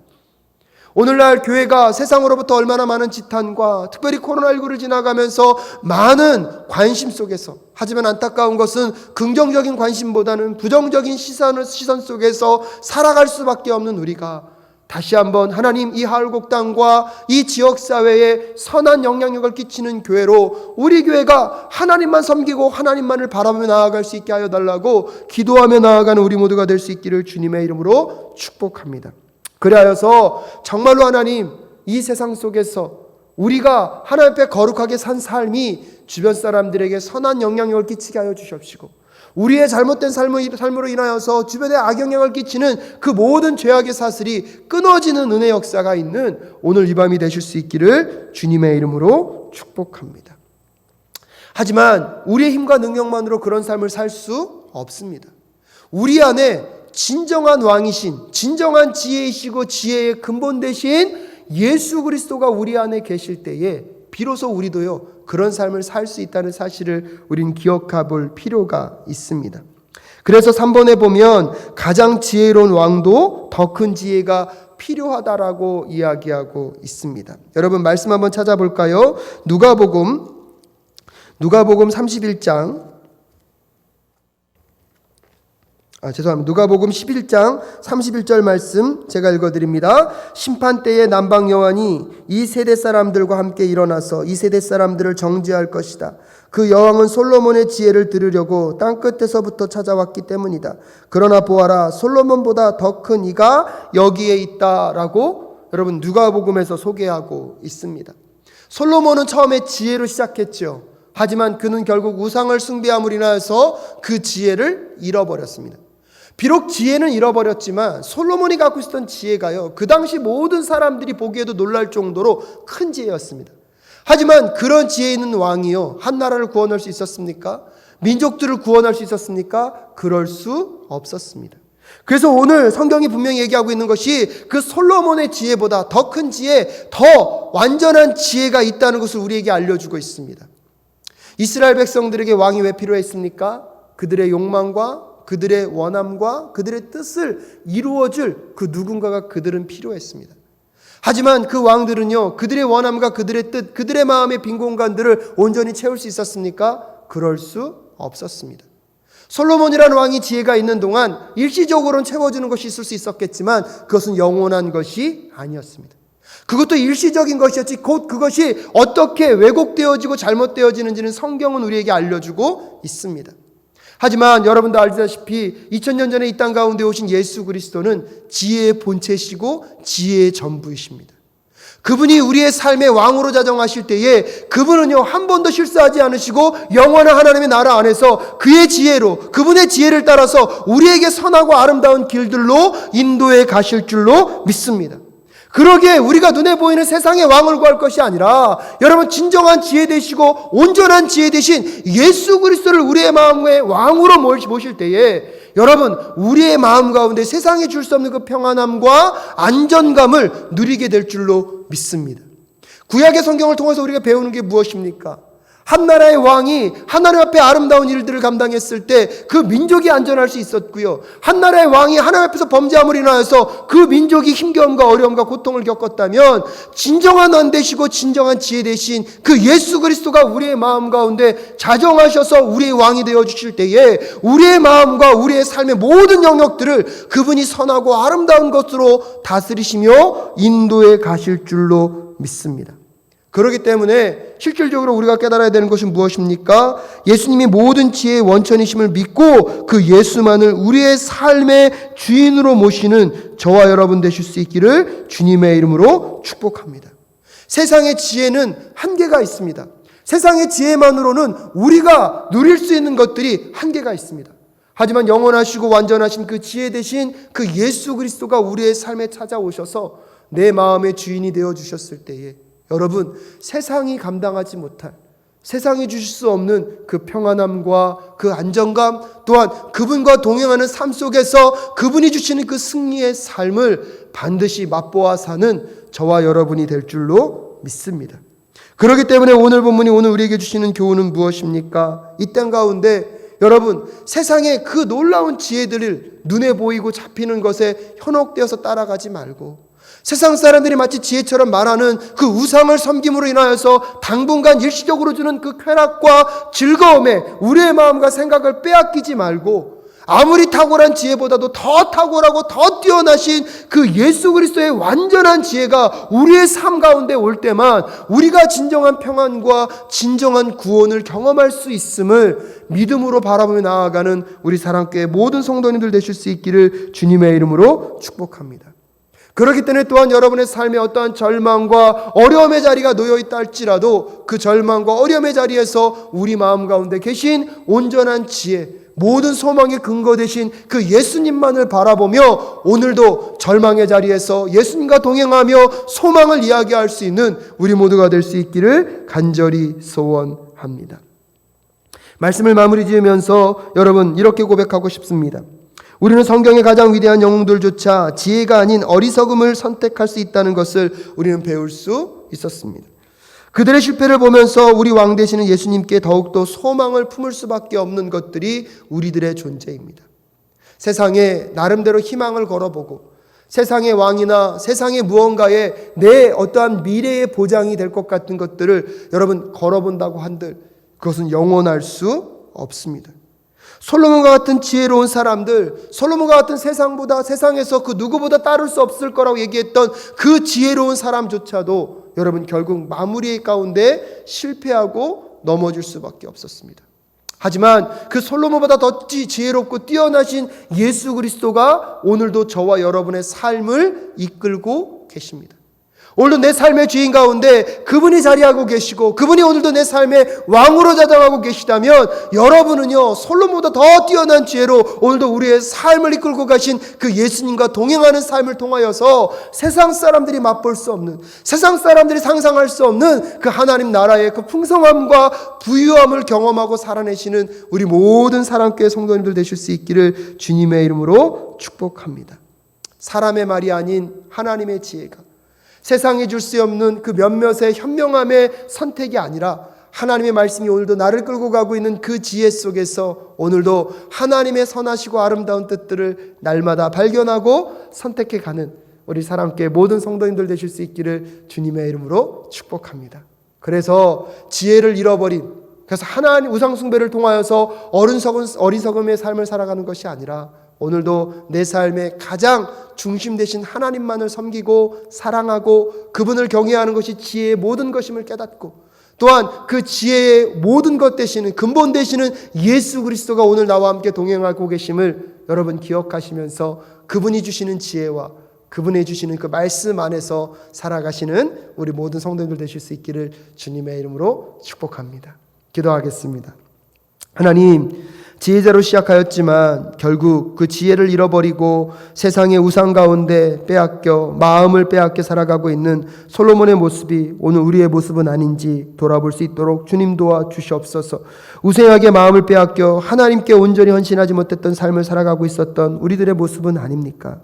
오늘날 교회가 세상으로부터 얼마나 많은 지탄과 특별히 코로나19를 지나가면서 많은 관심 속에서, 하지만 안타까운 것은 긍정적인 관심보다는 부정적인 시선 속에서 살아갈 수밖에 없는 우리가 다시 한번 하나님 이 하울곡당과 이 지역사회에 선한 영향력을 끼치는 교회로 우리 교회가 하나님만 섬기고 하나님만을 바라보며 나아갈 수 있게 하여 달라고 기도하며 나아가는 우리 모두가 될 수 있기를 주님의 이름으로 축복합니다. 그리하여서 정말로 하나님, 이 세상 속에서 우리가 하나님 앞에 거룩하게 산 삶이 주변 사람들에게 선한 영향력을 끼치게 하여 주시옵시고, 우리의 잘못된 삶으로 인하여서 주변에 악영향을 끼치는 그 모든 죄악의 사슬이 끊어지는 은혜 역사가 있는 오늘 이 밤이 되실 수 있기를 주님의 이름으로 축복합니다. 하지만 우리의 힘과 능력만으로 그런 삶을 살 수 없습니다. 우리 안에 진정한 왕이신, 진정한 지혜이시고 지혜의 근본 되신 예수 그리스도가 우리 안에 계실 때에 비로소 우리도요 그런 삶을 살 수 있다는 사실을 우린 기억해 볼 필요가 있습니다. 그래서 3번에 보면 가장 지혜로운 왕도 더 큰 지혜가 필요하다라고 이야기하고 있습니다. 여러분 말씀 한번 찾아볼까요? 누가복음 31장 누가복음 11장 31절 말씀 제가 읽어드립니다. 심판 때에 남방 여왕이 이 세대 사람들과 함께 일어나서 이 세대 사람들을 정죄할 것이다. 그 여왕은 솔로몬의 지혜를 들으려고 땅 끝에서부터 찾아왔기 때문이다. 그러나 보아라, 솔로몬보다 더 큰 이가 여기에 있다라고 여러분 누가복음에서 소개하고 있습니다. 솔로몬은 처음에 지혜로 시작했죠. 하지만 그는 결국 우상을 숭배함으로 인하여서 그 지혜를 잃어버렸습니다. 비록 지혜는 잃어버렸지만 솔로몬이 갖고 있었던 지혜가요, 그 당시 모든 사람들이 보기에도 놀랄 정도로 큰 지혜였습니다. 하지만 그런 지혜 있는 왕이요, 한 나라를 구원할 수 있었습니까? 민족들을 구원할 수 있었습니까? 그럴 수 없었습니다. 그래서 오늘 성경이 분명히 얘기하고 있는 것이 그 솔로몬의 지혜보다 더 큰 지혜, 더 완전한 지혜가 있다는 것을 우리에게 알려주고 있습니다. 이스라엘 백성들에게 왕이 왜 필요했습니까? 그들의 욕망과 그들의 원함과 그들의 뜻을 이루어줄 그 누군가가 그들은 필요했습니다. 하지만 그 왕들은요, 그들의 원함과 그들의 뜻, 그들의 마음의 빈 공간들을 온전히 채울 수 있었습니까? 그럴 수 없었습니다. 솔로몬이라는 왕이 지혜가 있는 동안 일시적으로는 채워주는 것이 있을 수 있었겠지만 그것은 영원한 것이 아니었습니다. 그것도 일시적인 것이었지 곧 그것이 어떻게 왜곡되어지고 잘못되어지는지는 성경은 우리에게 알려주고 있습니다. 하지만 여러분도 알다시피 2000년 전에 이 땅 가운데 오신 예수 그리스도는 지혜의 본체시고 지혜의 전부이십니다. 그분이 우리의 삶의 왕으로 자정하실 때에 그분은요 한 번도 실수하지 않으시고 영원한 하나님의 나라 안에서 그의 지혜로, 그분의 지혜를 따라서 우리에게 선하고 아름다운 길들로 인도해 가실 줄로 믿습니다. 그러기에 우리가 눈에 보이는 세상의 왕을 구할 것이 아니라 여러분 진정한 지혜 되시고 온전한 지혜 되신 예수 그리스도를 우리의 마음의 왕으로 모실 때에 여러분 우리의 마음 가운데 세상에 줄 수 없는 그 평안함과 안전감을 누리게 될 줄로 믿습니다. 구약의 성경을 통해서 우리가 배우는 게 무엇입니까? 한 나라의 왕이 하나님 앞에 아름다운 일들을 감당했을 때 그 민족이 안전할 수 있었고요. 한 나라의 왕이 하나님 앞에서 범죄함으로 인하여서 그 민족이 힘겨움과 어려움과 고통을 겪었다면 진정한 안 되시고 진정한 지혜 되신 그 예수 그리스도가 우리의 마음 가운데 자정하셔서 우리의 왕이 되어 주실 때에 우리의 마음과 우리의 삶의 모든 영역들을 그분이 선하고 아름다운 것으로 다스리시며 인도해 가실 줄로 믿습니다. 그렇기 때문에 실질적으로 우리가 깨달아야 되는 것은 무엇입니까? 예수님이 모든 지혜의 원천이심을 믿고 그 예수만을 우리의 삶의 주인으로 모시는 저와 여러분 되실 수 있기를 주님의 이름으로 축복합니다. 세상의 지혜는 한계가 있습니다. 세상의 지혜만으로는 우리가 누릴 수 있는 것들이 한계가 있습니다. 하지만 영원하시고 완전하신 그 지혜 대신 그 예수 그리스도가 우리의 삶에 찾아오셔서 내 마음의 주인이 되어 주셨을 때에 여러분 세상이 감당하지 못할, 세상이 주실 수 없는 그 평안함과 그 안정감, 또한 그분과 동행하는 삶 속에서 그분이 주시는 그 승리의 삶을 반드시 맛보아 사는 저와 여러분이 될 줄로 믿습니다. 그렇기 때문에 오늘 본문이 오늘 우리에게 주시는 교훈은 무엇입니까? 이 땅 가운데 여러분 세상의 그 놀라운 지혜들을 눈에 보이고 잡히는 것에 현혹되어서 따라가지 말고 세상 사람들이 마치 지혜처럼 말하는 그 우상을 섬김으로 인하여서 당분간 일시적으로 주는 그 쾌락과 즐거움에 우리의 마음과 생각을 빼앗기지 말고 아무리 탁월한 지혜보다도 더 탁월하고 더 뛰어나신 그 예수 그리스도의 완전한 지혜가 우리의 삶 가운데 올 때만 우리가 진정한 평안과 진정한 구원을 경험할 수 있음을 믿음으로 바라보며 나아가는 우리 사랑교회 모든 성도님들 되실 수 있기를 주님의 이름으로 축복합니다. 그렇기 때문에 또한 여러분의 삶에 어떠한 절망과 어려움의 자리가 놓여있다 할지라도 그 절망과 어려움의 자리에서 우리 마음 가운데 계신 온전한 지혜, 모든 소망의 근거 되신 그 예수님만을 바라보며 오늘도 절망의 자리에서 예수님과 동행하며 소망을 이야기할 수 있는 우리 모두가 될 수 있기를 간절히 소원합니다. 말씀을 마무리 지으면서 여러분 이렇게 고백하고 싶습니다. 우리는 성경의 가장 위대한 영웅들조차 지혜가 아닌 어리석음을 선택할 수 있다는 것을 우리는 배울 수 있었습니다. 그들의 실패를 보면서 우리 왕 되시는 예수님께 더욱더 소망을 품을 수밖에 없는 것들이 우리들의 존재입니다. 세상에 나름대로 희망을 걸어보고 세상의 왕이나 세상의 무언가에 내 어떠한 미래의 보장이 될 것 같은 것들을 여러분 걸어본다고 한들 그것은 영원할 수 없습니다. 솔로몬과 같은 지혜로운 사람들, 솔로몬과 같은 세상에서 그 누구보다 따를 수 없을 거라고 얘기했던 그 지혜로운 사람조차도 여러분 결국 마무리 가운데 실패하고 넘어질 수밖에 없었습니다. 하지만 그 솔로몬보다 더 지혜롭고 뛰어나신 예수 그리스도가 오늘도 저와 여러분의 삶을 이끌고 계십니다. 오늘도 내 삶의 주인 가운데 그분이 자리하고 계시고 그분이 오늘도 내 삶의 왕으로 자정하고 계시다면 여러분은요 솔로몬보다 더 뛰어난 지혜로 오늘도 우리의 삶을 이끌고 가신 그 예수님과 동행하는 삶을 통하여서 세상 사람들이 맛볼 수 없는, 세상 사람들이 상상할 수 없는 그 하나님 나라의 그 풍성함과 부유함을 경험하고 살아내시는 우리 모든 사랑교회 성도님들 되실 수 있기를 주님의 이름으로 축복합니다. 사람의 말이 아닌 하나님의 지혜가 세상이 줄 수 없는 그 몇몇의 현명함의 선택이 아니라 하나님의 말씀이 오늘도 나를 끌고 가고 있는 그 지혜 속에서 오늘도 하나님의 선하시고 아름다운 뜻들을 날마다 발견하고 선택해 가는 우리 사랑교회 모든 성도님들 되실 수 있기를 주님의 이름으로 축복합니다. 그래서 지혜를 잃어버린, 그래서 하나님 우상 숭배를 통하여서 어리석음의 삶을 살아가는 것이 아니라 오늘도 내 삶의 가장 중심 되신 하나님만을 섬기고 사랑하고 그분을 경외하는 것이 지혜의 모든 것임을 깨닫고 또한 그 지혜의 모든 것 되시는 근본 되시는 예수 그리스도가 오늘 나와 함께 동행하고 계심을 여러분 기억하시면서 그분이 주시는 지혜와 그분이 주시는 그 말씀 안에서 살아가시는 우리 모든 성도님들 되실 수 있기를 주님의 이름으로 축복합니다. 기도하겠습니다. 하나님, 지혜자로 시작하였지만 결국 그 지혜를 잃어버리고 세상의 우상 가운데 빼앗겨 마음을 빼앗겨 살아가고 있는 솔로몬의 모습이 오늘 우리의 모습은 아닌지 돌아볼 수 있도록 주님 도와 주시옵소서. 우생하게 마음을 빼앗겨 하나님께 온전히 헌신하지 못했던 삶을 살아가고 있었던 우리들의 모습은 아닙니까?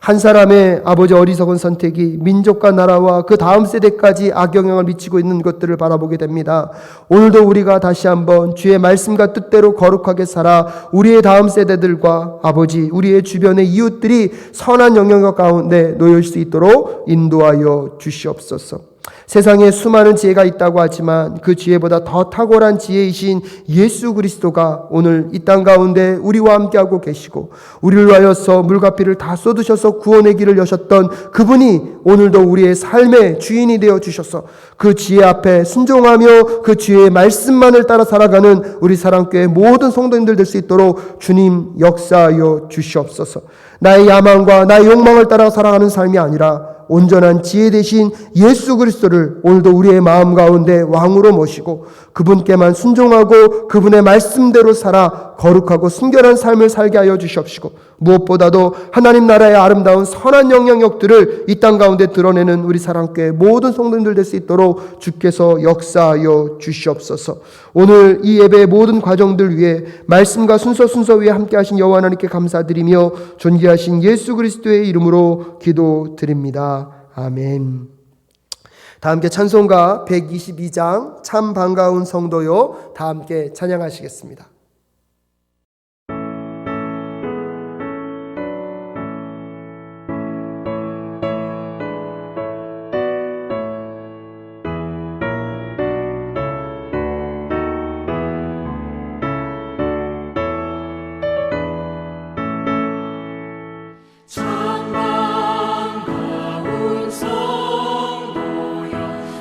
한 사람의 아버지 어리석은 선택이 민족과 나라와 그 다음 세대까지 악영향을 미치고 있는 것들을 바라보게 됩니다. 오늘도 우리가 다시 한번 주의 말씀과 뜻대로 거룩하게 살아 우리의 다음 세대들과 아버지 우리의 주변의 이웃들이 선한 영향력 가운데 놓일 수 있도록 인도하여 주시옵소서. 세상에 수많은 지혜가 있다고 하지만 그 지혜보다 더 탁월한 지혜이신 예수 그리스도가 오늘 이 땅 가운데 우리와 함께하고 계시고 우리를 위하여서 물과 피를 다 쏟으셔서 구원의 길을 여셨던 그분이 오늘도 우리의 삶의 주인이 되어 주셔서 그 지혜 앞에 순종하며 그 지혜의 말씀만을 따라 살아가는 우리 사랑교회 모든 성도님들 될 수 있도록 주님 역사하여 주시옵소서. 나의 야망과 나의 욕망을 따라 살아가는 삶이 아니라 온전한 지혜 되신 예수 그리스도를 오늘도 우리의 마음 가운데 왕으로 모시고 그분께만 순종하고 그분의 말씀대로 살아 거룩하고 순결한 삶을 살게 하여 주시옵시고 무엇보다도 하나님 나라의 아름다운 선한 영향력들을 이 땅 가운데 드러내는 우리 사랑교회 모든 성도님들 될 수 있도록 주께서 역사하여 주시옵소서. 오늘 이 예배의 모든 과정들 위해 말씀과 순서 위에 함께 하신 여호와 하나님께 감사드리며 존귀하신 예수 그리스도의 이름으로 기도드립니다. 아멘. 다 함께 찬송가 122장 참 반가운 성도요 다 함께 찬양하시겠습니다.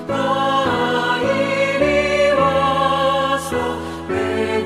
다 이리 와서 내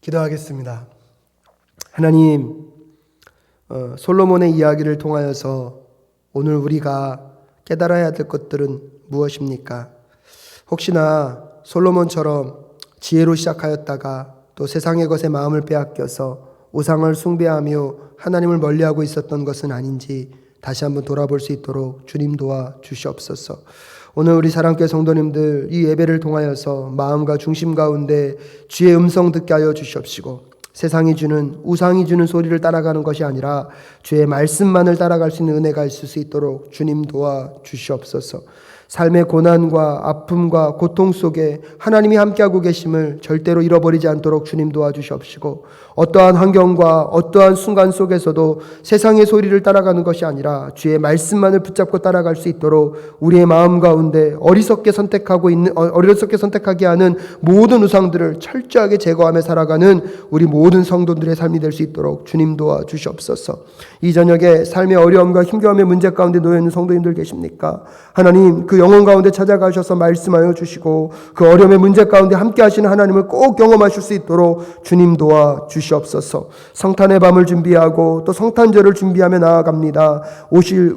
기도하겠습니다. 하나님, 솔로몬의 이야기를 통하여서 오늘 우리가 깨달아야 될 것들은 무엇입니까? 혹시나 솔로몬처럼 지혜로 시작하였다가 또 세상의 것에 마음을 빼앗겨서 우상을 숭배하며 하나님을 멀리하고 있었던 것은 아닌지 다시 한번 돌아볼 수 있도록 주님 도와 주시옵소서. 오늘 우리 사랑교회 성도님들 이 예배를 통하여서 마음과 중심 가운데 주의 음성 듣게 하여 주시옵시고, 세상이 주는 우상이 주는 소리를 따라가는 것이 아니라 주의 말씀만을 따라갈 수 있는 은혜가 있을 수 있도록 주님 도와 주시옵소서. 삶의 고난과 아픔과 고통 속에 하나님이 함께하고 계심을 절대로 잃어버리지 않도록 주님 도와주시옵시고, 어떠한 환경과 어떠한 순간 속에서도 세상의 소리를 따라가는 것이 아니라 주의 말씀만을 붙잡고 따라갈 수 있도록 우리의 마음 가운데 어리석게 선택하게 하는 모든 우상들을 철저하게 제거하며 살아가는 우리 모든 성도들의 삶이 될 수 있도록 주님 도와주시옵소서. 이 저녁에 삶의 어려움과 힘겨움의 문제 가운데 놓여 있는 성도님들 계십니까? 하나님, 그 영혼 가운데 찾아가셔서 말씀하여 주시고 그 어려움의 문제 가운데 함께 하시는 하나님을 꼭 경험하실 수 있도록 주님 도와 주시옵소서. 성탄의 밤을 준비하고 또 성탄절을 준비하며 나아갑니다. 오실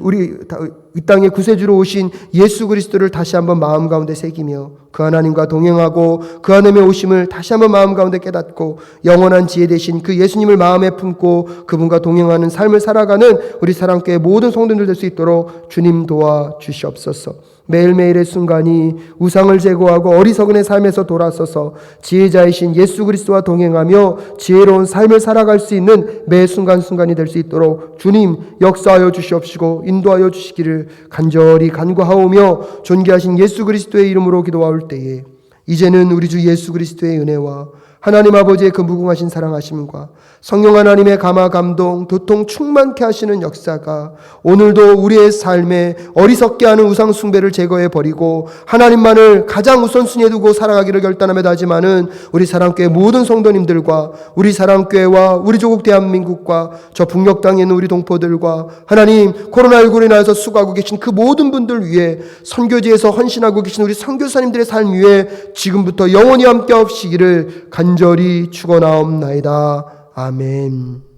이 땅에 구세주로 오신 예수 그리스도를 다시 한번 마음 가운데 새기며 그 하나님과 동행하고 그 하나님의 오심을 다시 한번 마음 가운데 깨닫고 영원한 지혜 되신 그 예수님을 마음에 품고 그분과 동행하는 삶을 살아가는 우리 사랑교회 모든 성도들 될 수 있도록 주님 도와 주시옵소서. 매일매일의 순간이 우상을 제거하고 어리석은의 삶에서 돌아서서 지혜자이신 예수 그리스도와 동행하며 지혜로운 삶을 살아갈 수 있는 매 순간순간이 될 수 있도록 주님 역사하여 주시옵시고 인도하여 주시기를 간절히 간구하오며 존귀하신 예수 그리스도의 이름으로 기도하올 때에 이제는 우리 주 예수 그리스도의 은혜와 하나님 아버지의 그 무궁하신 사랑하심과 성령 하나님의 감화 감동 도통 충만케 하시는 역사가 오늘도 우리의 삶에 어리석게 하는 우상 숭배를 제거해 버리고 하나님만을 가장 우선순위에 두고 살아가기를 결단하며 다짐하는 우리 사랑교회 모든 성도님들과 우리 사랑교회와 우리 조국 대한민국과 저 북녘 땅에 있는 우리 동포들과 하나님 코로나19로 인하여서 수고하고 계신 그 모든 분들 위해 선교지에서 헌신하고 계신 우리 선교사님들의 삶 위에 지금부터 영원히 함께 하시기를 간절히 축원하옵나이다. 아멘.